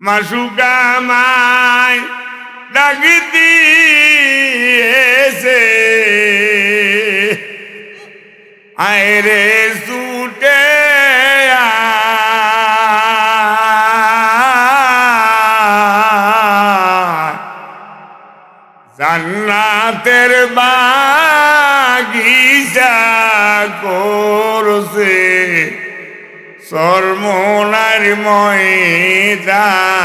মাসুকামায় ডাক দিয়েছে আয়রে ছুটে জান্নাতের বাগিচা করছে সরমনার ময়দান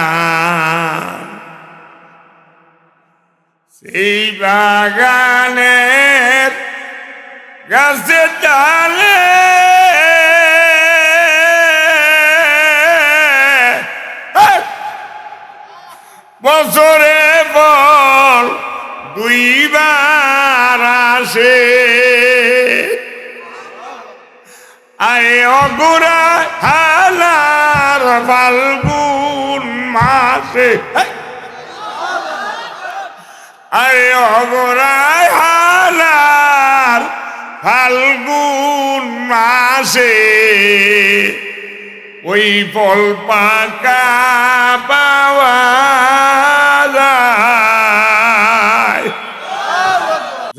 সেই বাগানের গাছে ডালে বছরে বল দুইবার আসে আরে অগুরা হালার ফাল্গুন মাসে আরে অগরায় হালার ফাল্গুন মাসে ওই ফল পাকা পাওয়া যায়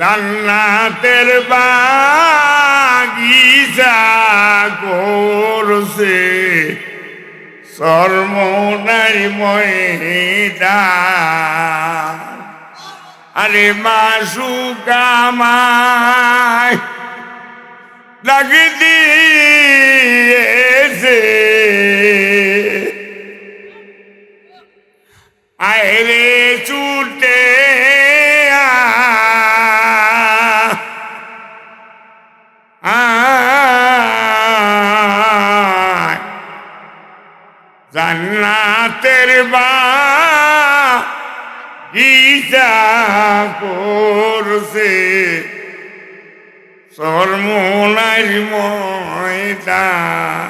জান্নাতের বাগিচা করছে সরমনার ময়দান আরে মাসুকামায় ডাক দিয়েছে আয়রে ছুটে জান্নাতের বাগিচা করছে সরমনার ময়দান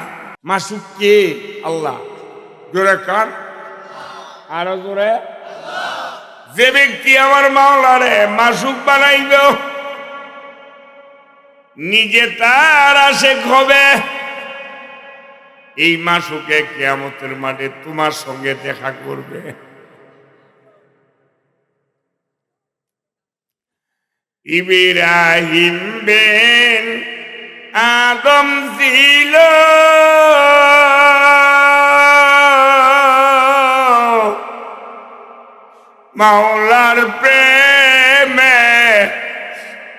মাসুক কে আল্লাহ জোরে কার আরো জোরে যে ব্যক্তি আমার মাওলারে মাসুক বানাইব নিজে তার আশেক হবে এই মাসুকে কিয়ামতের মাঠে তোমার সঙ্গে দেখা করবে ইব্রাহিম বেন আদম ছিল মাওলার প্রেমে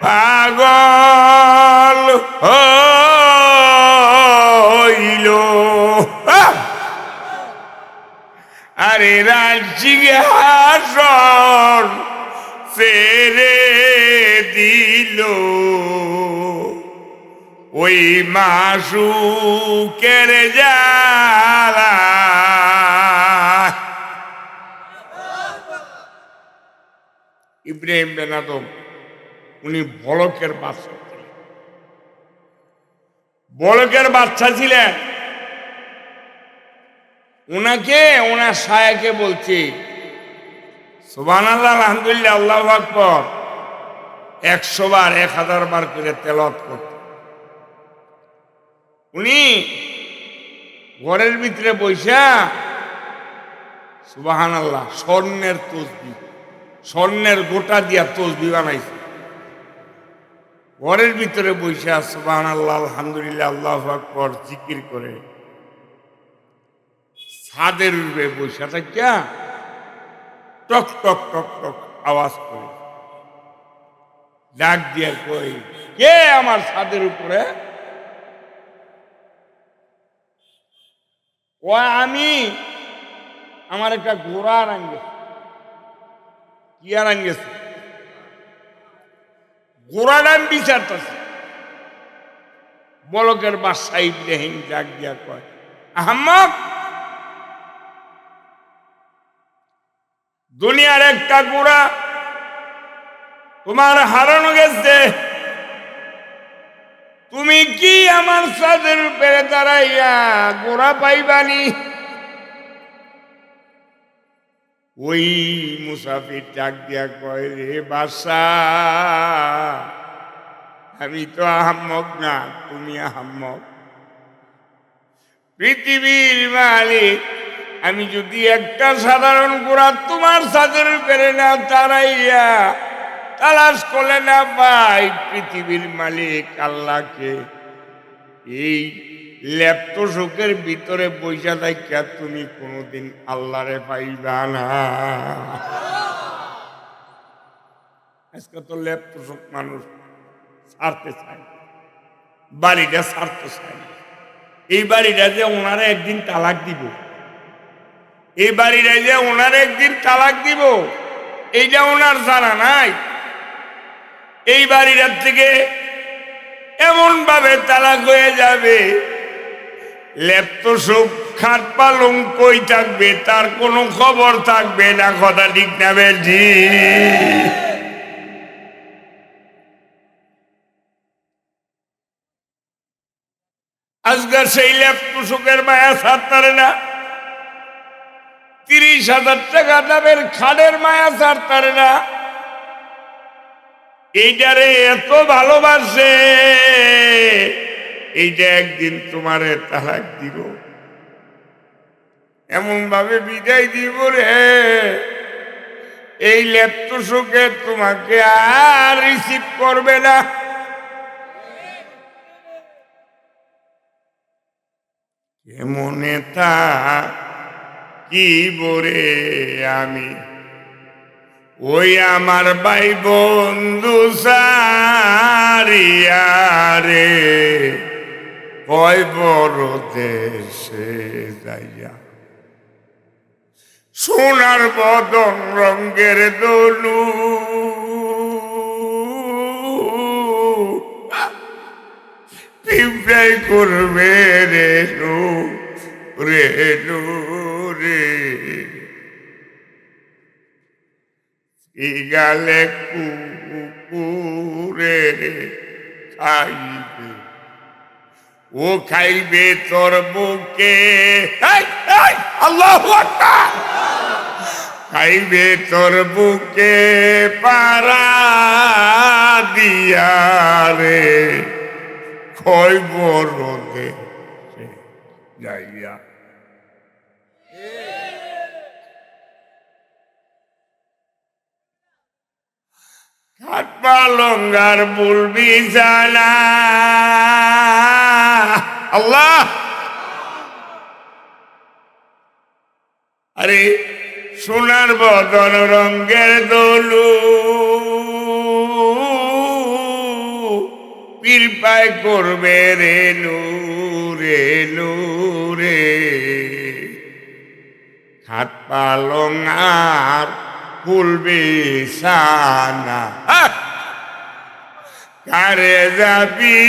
পাগল হইল আরে রাজিহাসন ফেরে দিল ওই মাসুকের জ্বালা ইব্রাহিম বিন আদম উনি বলকের বাচ্চা ছিলেন বলকের বাচ্চা ছিলেন উনাকে ওনার সায়াকে বলছি সুবহানাল্লাহ আলহামদুলিল্লাহ আল্লাহু আকবার 100 বার 1000 বার করে তেলাওয়াত করত উনি ঘরের ভিতরে বৈশা সুবহানাল্লাহ স্বর্ণের তসবিহ স্বর্ণের গোটা দিয়া তসবিহ বানাইছে ঘরের ভিতরে বৈশা সুবহানাল্লাহ আলহামদুলিল্লাহ আল্লাহু আকবার জিকির করে ছাদের উপরে বৈশা থাকিয়া টক টক টক টক আওয়াজ করে ডাক দিয়া কই কে আমার ছাদের উপরে ও আমি আমার একটা ঘোড়া আঙ্গে কি আর আঙ্গেছে ঘোড়ার আমি বিচারতেছি বলকের বাদশা ইব্রাহিম ডাক দিয়া কয় আহমদ দুনিয়ার একটা ঘোড়া তোমার হারানো গেছে তুমি কি আমার ছাদের উপরে দাঁড়াইয়া ঘোড়া পাইবানি ওই মুসাফির ডাক দিয়া কয় রে বাদশা আমি তো আহাম্মক না তুমি আহাম্মক পৃথিবীর মালিক আমি যদি একটা সাধারণ গোড়া তোমার ছাদের উপরে না দাঁড়াইয়া তালাশ করলে না পাই পৃথিবীর মালিক আল্লাহকে, এই লেপ্ত শোকের ভিতরে বৈশা থাকিয়া তুমি কোনোদিন আল্লাহরে পাইবা না। আজকে তো লেপ্ত শোক মানুষ ছাড়তে চায়, বাড়িটা ছাড়তে চায়। এই বাড়িটা যে ওনারা একদিন তালাক দিব, এই বাড়িটা যে ওনার একদিন তালাক দিব, এইটা ওনার জানা নাই। এই বাড়িটার থেকে এমন ভাবে তালাক হয়ে যাবে, লেপ্ত শোক খাট পালং কই থাকবে তার কোনো খবর থাকবে না। কথা ঠিক না বেজি? আজকে সেই লেপ্ত শোকের মায়া ছাড়তারে না, 30,000 টাকা দামের খাটের মায়া ছাড়তারে না। এইটারে এত ভালোবাসে, এইটা একদিন তোমারে তালাক দিব, এমন ভাবে বিদায় দিব রে, এই লেপ্ত শোকে তোমাকে আর রিসিভ করবে না। কেমনে তা কি বরে আমি ওই আমার ভাই বন্ধু সারিয়ারে কয় বড় দেশে যাইয়া, সোনার বদন রঙ্গের দলু পিঁপড়াই করবে রেনু রেনু রে, গালে কুকুরে খাইবে, ও খাইবে তোর বুকে, আল্লাহু আকবার, খাইবে তোর বুকে পারা দিয়া রে, কয় বড় দেশে যাইয়া। খাট পালঙ্গার বলবি জানা আল্লাহ। আরে সোনার বদন রঙ্গের দলু পীরপায় করবে রেনু রেনু রে, খাট পালঙ্গার বলবি সানা কারে যাবি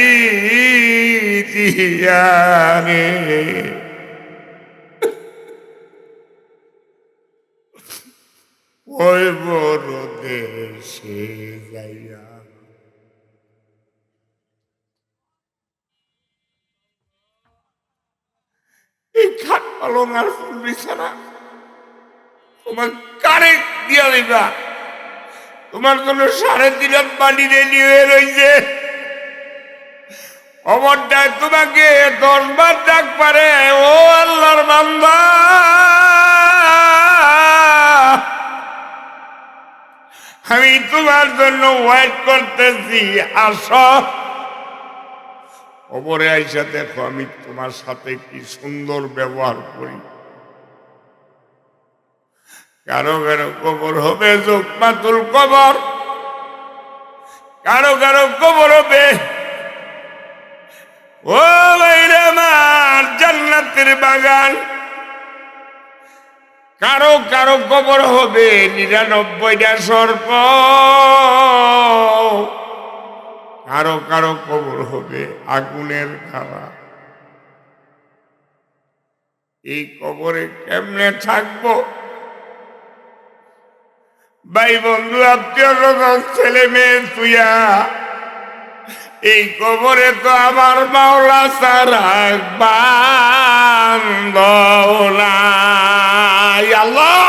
দিয়ারে, ওই বড় দেশে যাইয়া। এই খাট পালং আর ফুল বিছানা তোমার কারে দিয়া দিবা, তোমার জন্য 3.5 পানি রেডি হয়ে রয়েছে। অমরটায় তোমাকে 10 বার ডাক পারে, ও আল্লাহর বান্দা আমি তোমার জন্য ওয়েট করতেছি, আসো। কবরে আইসা দেখো আমি তোমার সাথে কি সুন্দর ব্যবহার করি। কারো কারো কবর হবে জোকমাতুল কবর, কারো কারো কবর হবে ও ভাইরা আমার জান্নাতের বাগান, কারো কারো কবর হবে 99টা সর্প, কারো কারো কবর হবে আগুনের খাওয়া। এই কবরে কেমনে থাকবো? ভাই বন্ধু আত্মীয় স্বজন ছেলে মেয়ে তুইয়া এই কবরে তো আমার মাওলা ছাড়া বান্ধব নাই। আল্লাহ,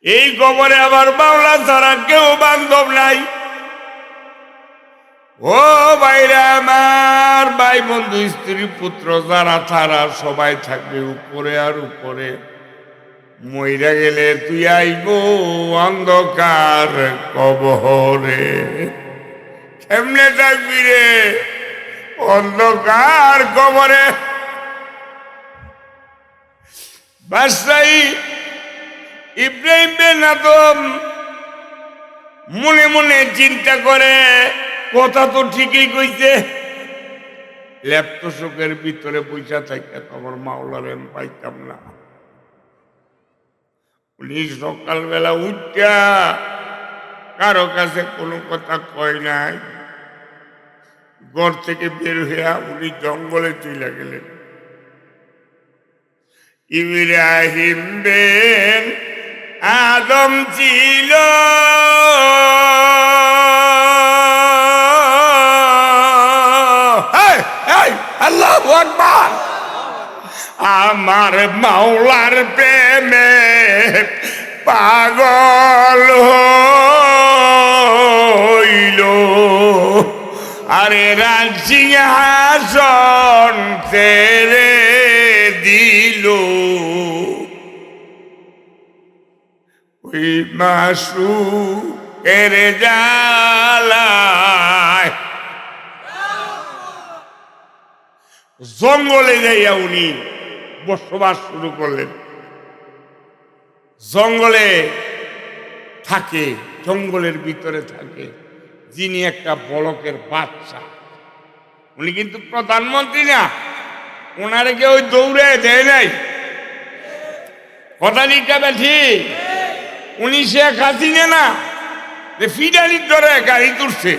এই কবরে আমার মাওলা ছাড়া কেউ বান্ধব নাই। ও ভাইরা আমার, ভাই বন্ধু স্ত্রী পুত্র যারা তারা সবাই থাকবে উপরে আর উপরে। মইরা গেলে তুই আইব অন্ধকার কবরে। কেমনে থাকবি রে অন্ধকার কবরে? বাদশাহ ইব্রাহিম বিন আদম মনে মনে চিন্তা করে, কথা তো ঠিকই কইছে, ল্যাপটপের ভিতরে পয়সা থাকে তোমার মাওলার আমি পাইতাম না। উনি সকালবেলা উঠা কারো কাছে কোনো কথা কয় নাই, ঘর থেকে বের হইয়া উনি জঙ্গলে চলে গেলেন। ইব্রাহিম বিন আদম ছিল আল্লাহু আকবার, আমার মাওলার প্রেমে পাগল হইল, আরে রাজসিংহাসন ছেড়ে দিল। ওই মাসুকের জালায় জঙ্গলে যাইয়া উনি বসবাস শুরু করলেন। জঙ্গলে থাকে, জঙ্গলের ভিতরে থাকে যিনি একটা বলকের বাচ্চা। উনি কিন্তু প্রধানমন্ত্রী না, ওনারে কেউ দৌড়ে দেয় নাই। কথা নিতে ঠিক, উনি শেখ হাসিনা না যে ফিডালির ডরে গাড়ি তুলছে,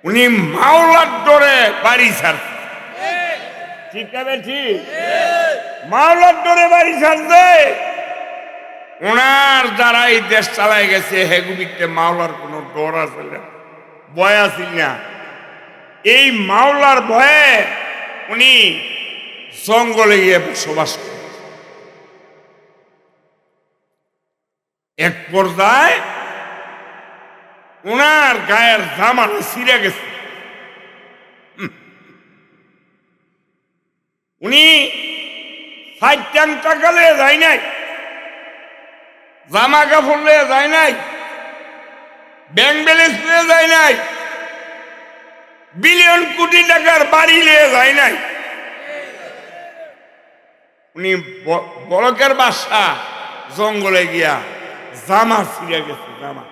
উনি মাওলার ডরে বাড়ি ছাড়ছে। ঠিক আছে ঠিক, মাওলার ডরে বাড়ি ছাড়ছে। ওনার দ্বারা এই দেশ চালায় গেছে, হেগুবিতে মাওলার কোনো ডর আছে না, ভয় আছিল না। এই মাওলার ভয়ে উনি জঙ্গলে গিয়ে বসবাস করেন। এক পর্যায়ে ওনার গায়ের জামাটা ছিঁড়ে গেছে। উনি 60 টাকা লয়ে যায় নাই, জামা কাপড় লয়ে যায় নাই, ব্যাংক ব্যালেন্স লয়ে যায় নাই, বিলিয়ন কোটি টাকার বাড়ি লয়ে যায় নাই। উনি বড়কের বাসা জঙ্গলে গিয়া জামা ছিঁড়ে গেছে। জামা,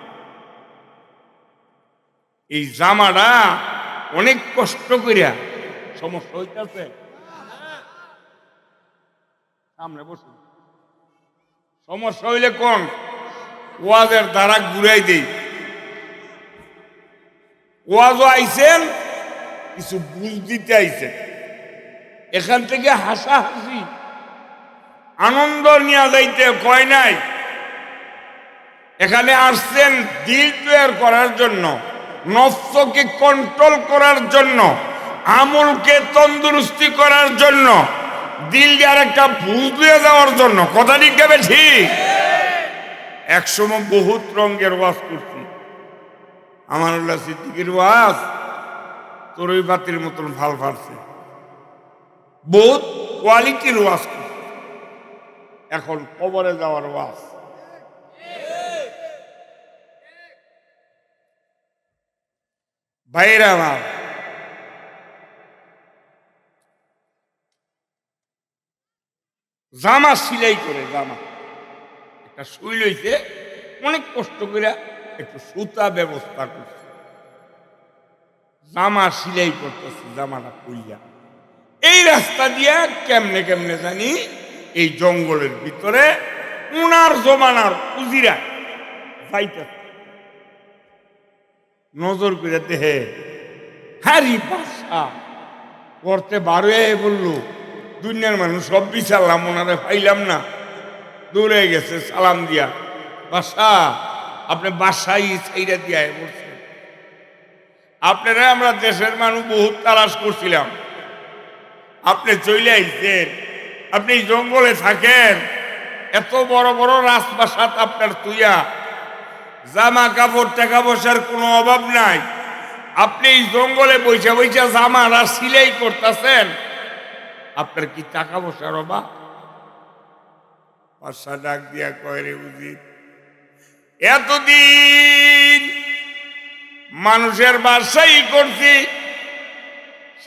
এই জামাটা অনেক কষ্ট করিয়া, সমস্যা হইতেছে সামনে বসুন, সমস্যা হইলে কোন ওয়াজের দ্বারা ঘুরাই দেই। ওয়াজও আইছেন, কিছু বুঝ দিতে আইছেন, এখান থেকে হাসাহাসি আনন্দ নিয়ে যাইতে কয় নাই। এখানে আসছেন দিল তৈরি করার জন্য, নফসকে কন্ট্রোল করার জন্য, আমলকে তন্দুরস্তি করার জন্য, দিল দিয়ে একটা বুঝ দিয়ে যাওয়ার জন্য। কথা ঠিক যাবে ঠিক। একসময় বহুত রঙের ওয়াজ করছি, আমানুল্লাহ সিদ্দিকীর ওয়াজ তরই বাতির মতন ভাল ফারছে, বহুত কোয়ালিটির ওয়াজ করছে। এখন কবরে যাওয়ার ওয়াজ। ভাইরা আমার, জামা সিলাই করে, জামা একটা সুই লইছে, অনেক কষ্ট করে একটু সুতা ব্যবস্থা করছে, জামা সিলাই করতেছে, জামাটা খুইয়া এই রাস্তা দিয়া কেমনে কেমনে জানি এই জঙ্গলের ভিতরে উনার জমানার উজিরা যাইতেছে। নজর করে দেহে হারি বাসা করতে বারো বললো, দুনিয়ার মানুষ সব বিচারলাম, ওনারে পাইলাম না, দৌড়ে গেছে সালাম দিয়া, বাসা আপনি বাসাই ছাইরা দিয়া বলছে, আপনারা আমরা দেশের মানুষ বহুত তালাশ করছিলাম, আপনি চলে আইছেন, আপনি জঙ্গলে থাকেন, এত বড় বড় রাজপ্রাসাদ আপনার তুইয়া, জামা কাপড় টাকা পয়সার কোনো অভাব নাই, আপনি এই জঙ্গলে বৈশা বৈশা জামারা সিলাই করতেছেন, আপনার কি টাকা পয়সার অভাব? বাদশা ডাক দিয়া কয়, রে উজির, এতদিন মানুষের বাসাই করছি,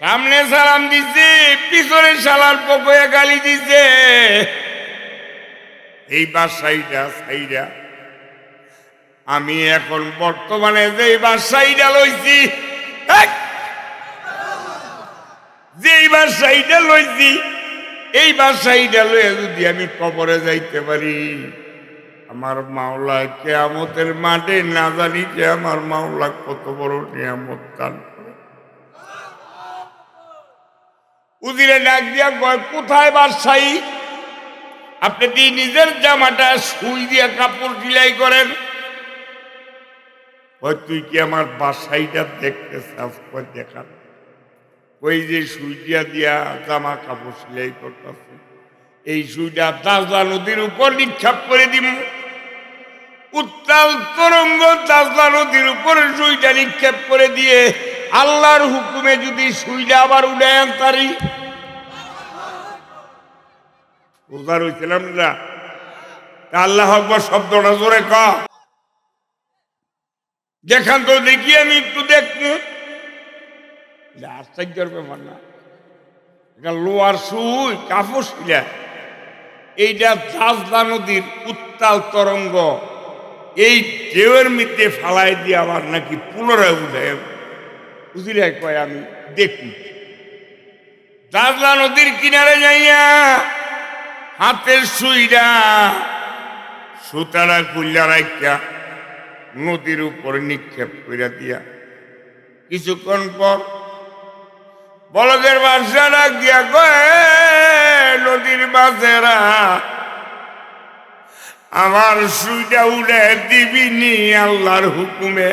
সামনে সালাম দিছে, পিছনে সালার পকয়ে গালি দিছে, এই বাসাইটা সাইডা আমি এখন বর্তমানে যে বাসাইটা লইছি, যেই বাসাইটা লইছি, এই বাসাইটা লইয়া যদি আমি কবরে যাইতে পারি, আমার মাওলা কিয়ামতের মাঠে না জানি যে আমার মাওলা কত বড় নিয়ামত দান করে। উজিরে ডাক দিয়া কয়, কোথায় বাদশাহী? আপনি কি নিজের জামাটা সুই দিয়া কাপড় সেলাই করেন? তুই কি আমার বাসাইটা দেখতে চাস? দেখান। ওই যে সুইটা দিয়া জামা কাপড় সেলাই করতেছে, এই সুইটা তাজলা নদীর উপর নিক্ষেপ করে দিব। উত্তাল তরঙ্গ তাজলা নদীর উপরে সুইটা নিক্ষেপ করে দিয়ে আল্লাহর হুকুমে যদি সুইটা আবার উড়ায় আনতারি, উদার হইছিলাম না? আল্লাহ আকবার শব্দটা জোরে ক, দেখান তো দেখি, আমি একটু দেখবো। আশ্চর্যের ব্যাপার না, লোয়ার সুই কাপড় শিলা, এইটা তাজলা নদীর উত্তাল তরঙ্গ, এই ঢেউয়ের মধ্যে ফালাই দিয়ে আবার নাকি পুনরায় উঠে বুঝলে কয় আমি দেখি। তাজলা নদীর কিনারে যাইয়া হাতের সুইরা সুতারা খুললা রাখা নদীর উপরে নিক্ষেপ করে দিয়া কিছুক্ষণ পর বলদের বাদশা ডাক দিয়া কয়, নদীর বাসেরা আমার সুইটা উড়ে দিবিনি আল্লাহর হুকুমে?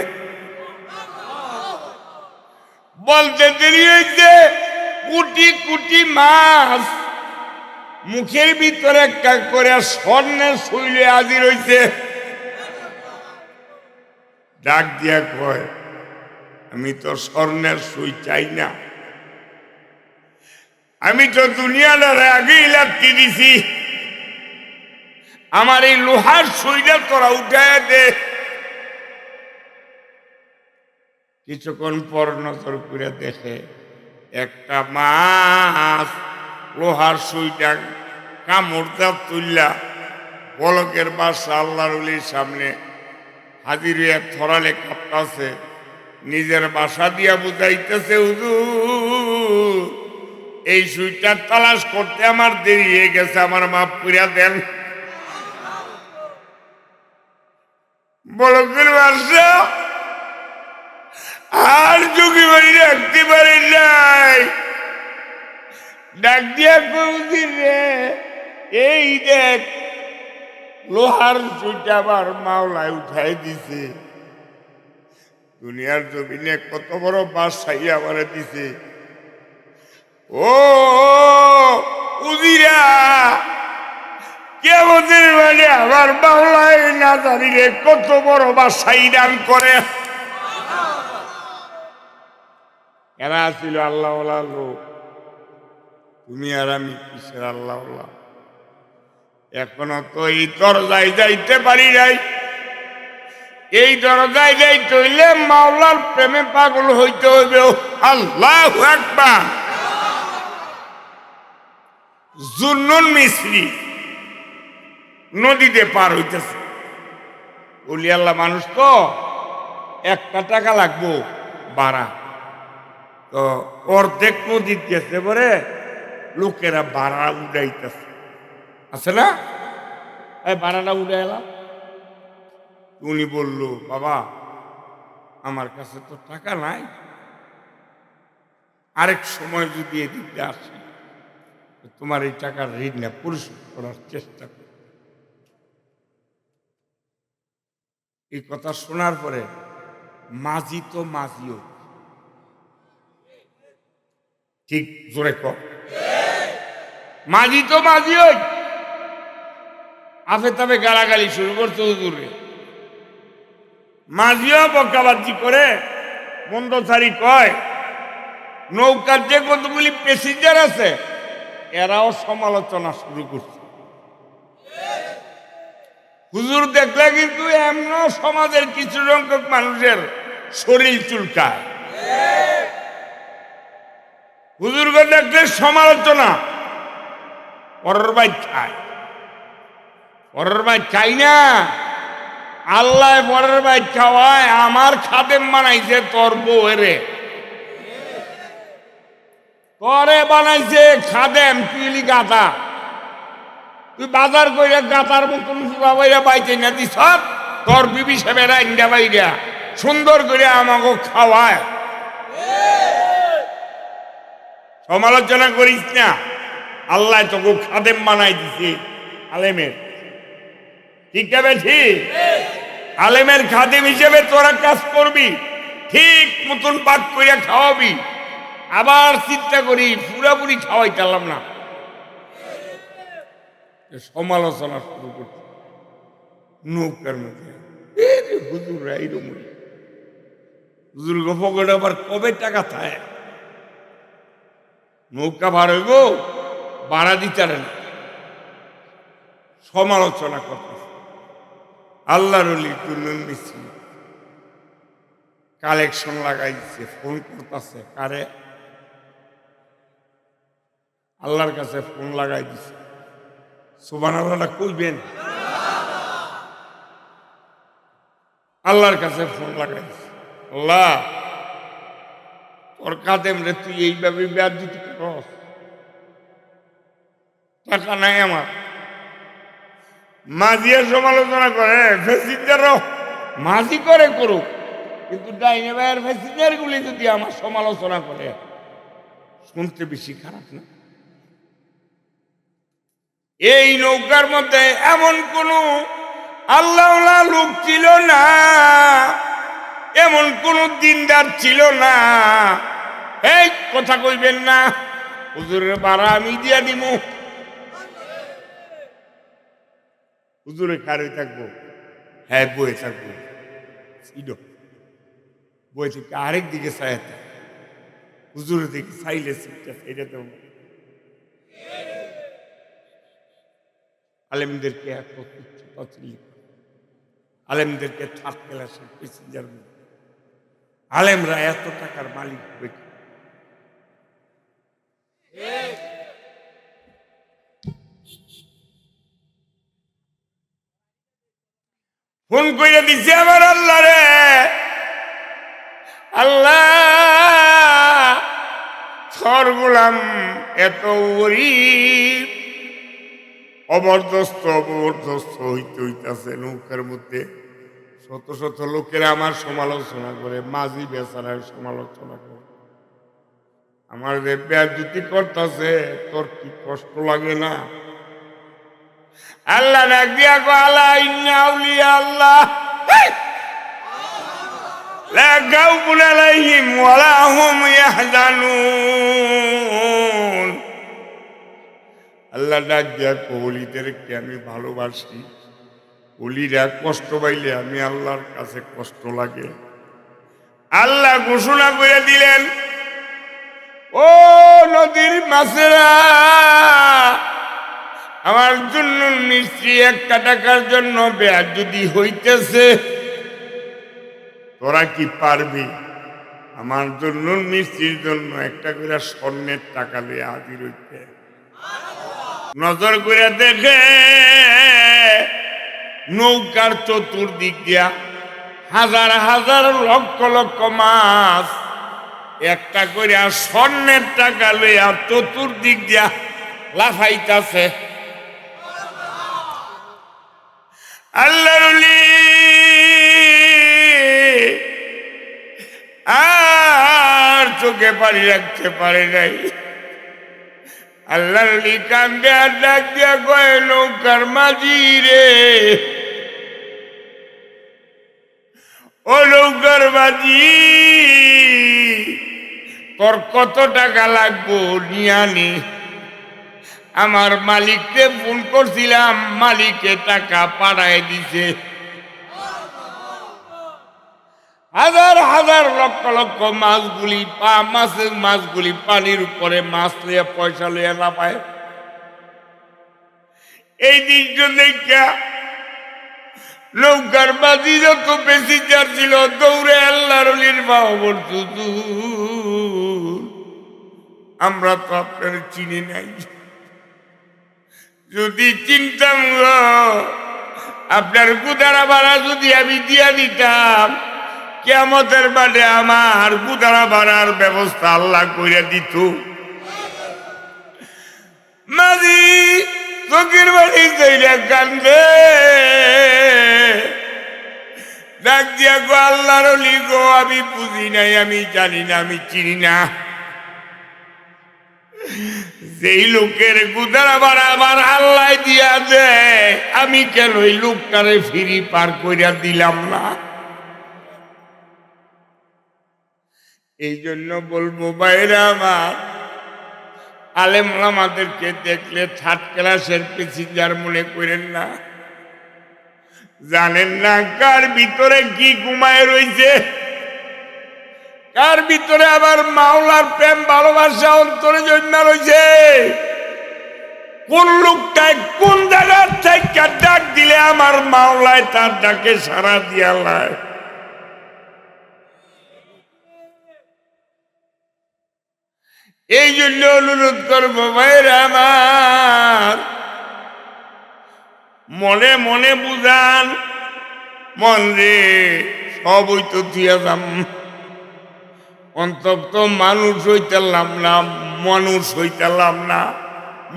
বলতে দেরি হয়েছে, কোটি কোটি মাছ মুখের ভিতরে একটা করে স্বর্ণের শৈলে হাজির হইছে। ডাক দিয়া কয়, আমি তো স্বর্ণের সুই চাই না, আমি তো দুনিয়াটার আগেই লাথি দিছি, আমার এই লোহার সুইটা তোরা উঠায় দে। কিছুক্ষণ পর নজর করে দেখে একটা মাছ লোহার সুইটা কামড়টা তুললা বলকের বাসা আল্লাহর ওলির সামনে হাজির হইয়া থরালে কাঁপতাছে, নিজের বাসা দিয়া বুঝাইতেছে, হুজুর এই সুইটা তালাশ করতে আমার দেরি হয়ে গেছে, আমার মাফ করিয়া দেন। বলকের বাসা আর চোখে বাড়ি রাখতে পারি নাই, ডাক দিয়া কৌদিন রে, এই দেখ লোহার সুইটা আবার মাওলায় উঠাই দিছে, দুনিয়ার জমিনে কত বড় বাদশাহী আমার দিছে। ও উজিরা, কিয়ামতের মানে আমার মাওলায় না জানিলে কত বড় বাদশাহী দান করে। এরা ছিল আল্লাহ লোক, তুমি আর আমি কিসের আল্লাহ? এখনো তো এই দরজায় যাইতে পারি নাই, এই দরজায় যাইতে হইলে মাওলার প্রেমে পাগল হইতে হইবে। আল্লাহু আকবার। জুন্নুন মিস্ত্রি নদীতে পার হইতেছে, ওলি আল্লাহ মানুষ তো, একটা টাকা লাগবো ভাড়া, তো অর্ধেক নদী গেছে পরে লোকেরা ভাড়া উড়াইতেছে, আছে না, এই ভাড়াটা উড়ে এলাম। উনি বলল, বাবা আমার কাছে তো টাকা নাই, আরেক সময় যদি এদিকে আসি তোমার এই টাকার ঋণ না পরিশোধ করার চেষ্টা করি। এই কথা শোনার পরে মাঝি তো মাঝিও, ঠিক জোরে কর, মাঝি তো মাঝিও আফে তাফে গালাগালি শুরু করছে হুজুরে। মাঝিও বকাবাজি করে মন্দসারি কয় নৌকার যে কতগুলি প্যাসেঞ্জার আছে এরাও সমালোচনা শুরু করছে। হুজুর দেখলে কিন্তু এমন সমাজের কিছু সংখ্যক মানুষের শরীর চুলকায়। হুজুরকে দেখলে সমালোচনা, পরের ভাই খায়, পরের ভাই খাই না। আল্লাহ পরের ভাই খাওয়ায়, আমার খাদেম বানাইছে তোর বউরে, তোরে বানাইছে খাদেম, তুই গাতা, তুই বাজার কইরা গাতার মতন বাইরা বাইতে না দিস, তোর বিবি সাহেবেরা ইন্ডা বাইরা সুন্দর করে আমাকে খাওয়ায়। সমালোচনা করিস না, আল্লাহ তোকে খাদেম বানাই দিছে আলেমের, ঠিক না বেঠি? আলেমের খাদেম হিসেবে তোরা কাজ করবি, ঠিক মতন পাক করিয়া খাওয়াবি। আবার চিন্তা করি পুরাপুরি খাওয়াইতাম না, সমালোচনা শুরু করছে নৌকার মধ্যে। হুজুর এইরকম, হুজুর পকেটে আবার কবে টাকা থাকে, নৌকা ভাড়া হইব ভাড়া দিতে না, সমালোচনা করতেছে। আল্লাহর মিছিল কালেকশন লাগাইছে, ফোন করতেছে কারে, আল্লাহর কাছে ফোন লাগাই দিছে। সুবহানাল্লাহ কইবেন, আল্লাহর কাছে ফোন লাগাই দিছে। আল্লাহ তোর কাদেম রে তুই এইভাবে বেয়াদবি করস, টাকা নাই আমার। মাঝিয়া সমালোচনা করে, প্যাসেঞ্জারও মাঝি করে করুক, কিন্তু ডাইনে ভাইয়ের প্যাসেঞ্জার গুলি যদি আমার সমালোচনা করে, শুনতে বেশি খারাপ না? এই নৌকার মধ্যে এমন কোন আল্লাহওয়ালা লোক ছিল না, এমন কোন দিনদার ছিল না। এই কথা কইবেন না, হুজুরের ভাড়া আমি দিয়া দিব। হুজুরে কারই থাকবো, হ্যাঁ বয়ে থাকবো, বই থেকে আরেক দিকে চাই, হুজুরের দিকে চাইলে এটা তো আলেমদেরকে এত আলেমদেরকে ঠাট ক্লাসের প্যাসেঞ্জার, আলেমরা এত টাকার মালিক হবে। ফোন করে দিছে আমার আল্লাহ রে, আল্লাহ থর গোলাম এত গরিব, অবর্দস্ত হইতে হইতাছে নৌকার মধ্যে। শত শত লোকেরা আমার সমালোচনা করে, মাঝি বেচারার সমালোচনা করে, আমার যে বেয়াদবি করতেছে, তোর কি কষ্ট লাগে না? আল্লাহ ডাক দিয়া গো, আল্লাহ ইন্না আউলিয়া আল্লাহ লা গাউফুন আলাইহিম ওয়ালা হুম ইয়াহজানুন। আল্লাহ ডাক দিয়া কো, ওলিদেরকে আমি ভালোবাসি, ওলিরা কষ্ট পাইলে আমি আল্লাহর কাছে কষ্ট লাগে। আল্লাহ ঘোষণা করে দিলেন, ও নদীর মাছেরা, আমার জন্য মিস্ত্রি একটা টাকার জন্য বেয়াদবি হইতেছে, তোরা কি পারবি আমার জন্য মিস্ত্রির জন্য একটা করে স্বর্ণের টাকা দিয়ে হাজির হইতে? নজর করে দেখে নৌকার চতুর্দিক দিয়া হাজার হাজার লক্ষ লক্ষ মাছ একটা করে স্বর্ণের টাকা লইয়া চতুর্দিক দিয়া লাফাইতাছে। আল্লাহর আর চোখে পানি রাখতে পারে নাই। আল্লাহর কান্দে আর ডাক দিয়া কয়, নৌকার মাঝি রে, ও নৌকার মাঝি, তোর কত টাকা লাগবো নিয়ে আনি? আমার মালিককে ফোন করছিলাম, মালিকে টাকা পাঠায় দিছে। হাজার হাজার লক্ষ লক্ষ মাছগুলি পানির উপরে মাছ লইয়া পয়সা লইয়া না পায়। এই দিকটা দেখা নৌকার বাজি যত প্যাসেঞ্জার ছিল দৌড়ে আল্লাহর ওলির বাহর আমরা তো আপনার চিনি নাই, যদি চিনতাম আপনার গুদারা ভাড়া যদি আমি দিয়া দিতাম, কিয়ামতের বাদে আমার গুদারা ভাড়ার ব্যবস্থা আল্লাহ করে দিত। মাঝি চোখের বাড়ি কইরা কান্দে, ডাক দিয়া গো আল্লাহর ওলি গো, আমি বুঝি নাই, আমি জানি না, আমি চিনি না, যেই লোকের গুদারা ভাড়া আমার আল্লাহ দিয়া দেয়, আমি কেন ওই লোকটারে ফিরি পার কইরা দিলাম না? এই জন্য বলবো ভাইরা আমার, আলেম ওলামাদেরকে দেখলে থার্ড ক্লাসের প্যাসেঞ্জার মনে করেন না। জানেন না কার ভিতরে কি ঘুমায় রয়েছে, কার ভিতরে আবার মাওলার প্রেম ভালোবাসা অন্তরে জন্মা রয়েছে। কোন লোকটায় কোন জায়গার থেকে ডাক দিলে আমার মাওলায় তার ডাকে সাড়া দিয়া লায়। এই জন্য অনুরোধ করবো ভাইরা আমার, মনে মনে বুঝান, মন রে সব হইতো দিয়া যাম, অন্তত মানুষ হইতালাম না, মানুষ হইতালাম না,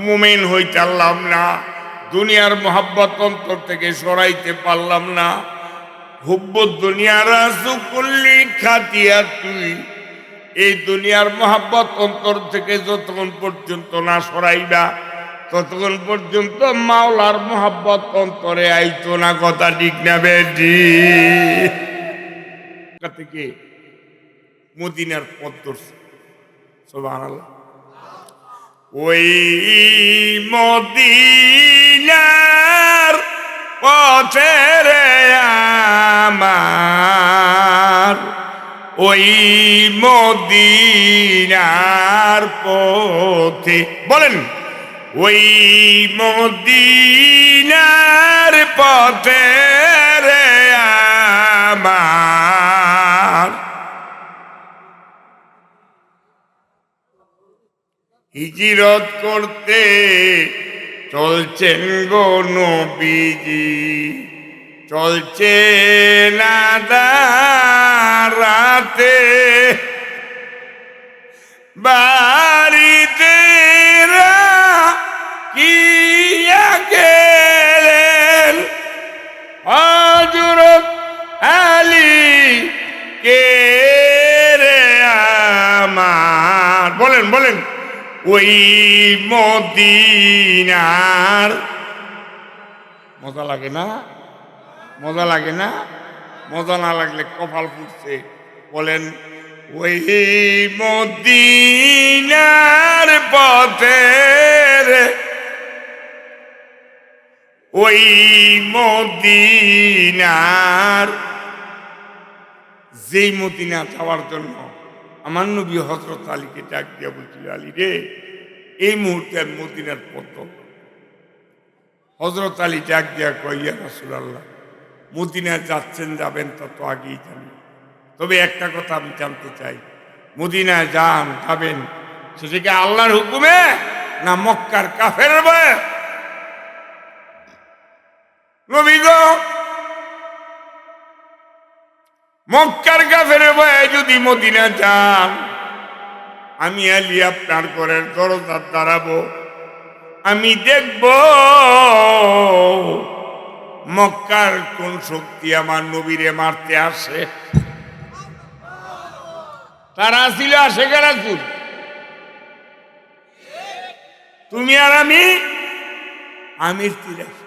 মুমিন হইতালাম না, দুনিয়ার মোহাব্বত অন্তর থেকে সরাইতে পারলাম না। হুব্বুদ দুনিয়া রাসু কুল্লি খাতিয়া, তুই এই দুনিয়ার মোহাব্বত অন্তর থেকে যতক্ষণ পর্যন্ত না সরাইবা, ততক্ষণ পর্যন্ত মাওলার মোহাব্বত অন্তরে আইতো না। কথা ঠিক না বেটি? থেকে মদিনার পথ ধরছে, সুবহানাল্লাহ। ওই মদিনার পথে রে আমার, ওই মদিনার পথে, বলেন ওই মদিনার পথে রে আমার, হিজরত করতে চলছেন গো নবীজি, চলছে না দাঁড়াতে, বাড়িতে রাখিয়া গেলেন হযরত আলী কে রে আমার। বলেন বলেন ওই মদিনার, মজা লাগে না? মজা লাগে না? মজা না লাগলে কপাল ফুটছে। বলেন ওই মদিনার পথে, ওই মদিনার, যেই মদিনা যাওয়ার জন্য আমার নবী হযরত আলীকে ডাক দিয়া বলছিল, আলী রে এই মুহূর্তে আমি মদিনার পথ। হযরত আলী ডাক দিয়া কয়, ইয়া রাসূলুল্লাহ, মদিনায় যাচ্ছেন, যাবেন তত আগেই জানি, তবে একটা কথা আমি জানতে চাই, মদিনায় যাবেন সেটা কি আল্লাহর হুকুমে না মক্কার কাফেরের ভয়ে? নবী গো, মক্কার কাফেরের ভয়ে যদি মদিনা যান, আমি আলী আপনার ঘরের দরজা দাঁড়াবো, আমি দেখব মক্কার কোন শক্তি আমার নবীরে মারতে আসে। তারা ছিল আশেখা রাসূল, তুমি আর আমি, আমির তিরাশে,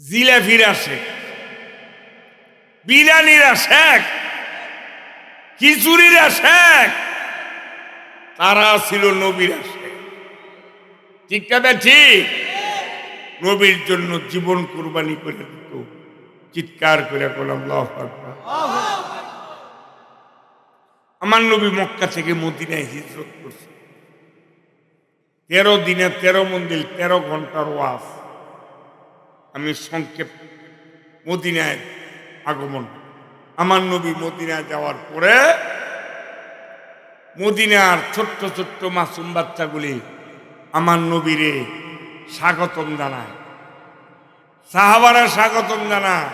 জিলাফির আশেখ, বিরিয়ানির আশেখ, খিচুড়ির আশেখ, তারা ছিল নবীর আশেখ। ঠিক না ঠিক? নবীর জন্য জীবন কুরবানি করে দিত। চিৎকার করে বললাম আল্লাহু আকবার। আমার নবী মক্কা থেকে মদিনায় হিজরত করছে, 13 দিনে 13 মন্দির, 13 ঘন্টার ওয়াজ। আমি সংক্ষেপ মদিনায় আগমন। আমার নবী মদিনায় যাওয়ার পরে মদিনার ছোট্ট ছোট্ট মাসুম বাচ্চাগুলি আমার নবীরে স্বাগতম জানায়, সাহাবারা স্বাগতম জানায়,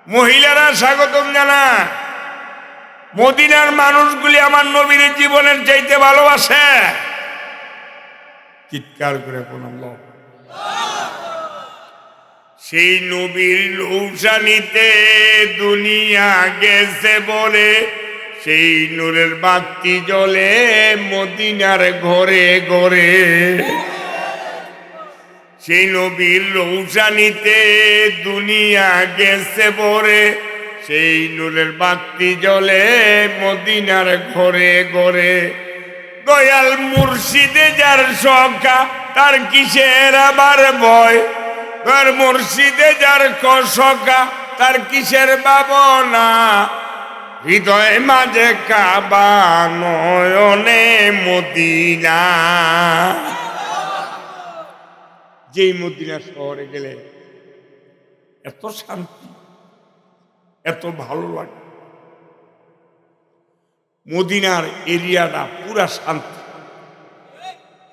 মহিলারা স্বাগতম জানায়। মদিনার মানুষগুলি আমার নবীর জীবনের চাইতে ভালোবাসে। চিৎকার করে কোন সেই নবীর লৌসানিতে দুনিয়া গেছে বলে সেই নূরের বাতি জ্বলে মদিনার ঘরে ঘরে। সেই নবীর রৌশানিতে দুনিয়া গেছে বলে সেই নূরের বাতি জ্বলে মদিনার ঘরে ঘরে। দয়াল মুর্শিদে যার সখা তার কিসের আবার ভয়, দয়াল মুর্শিদে যার সখা তার কিসের ভাবনা। হৃদয় মাঝে কাবা নয়নে মদিনা। যেই মদিনা শহরে গেলে এত শান্তি, এত ভালো লাগে। মদিনার এরিয়াটা পুরা শান্তি।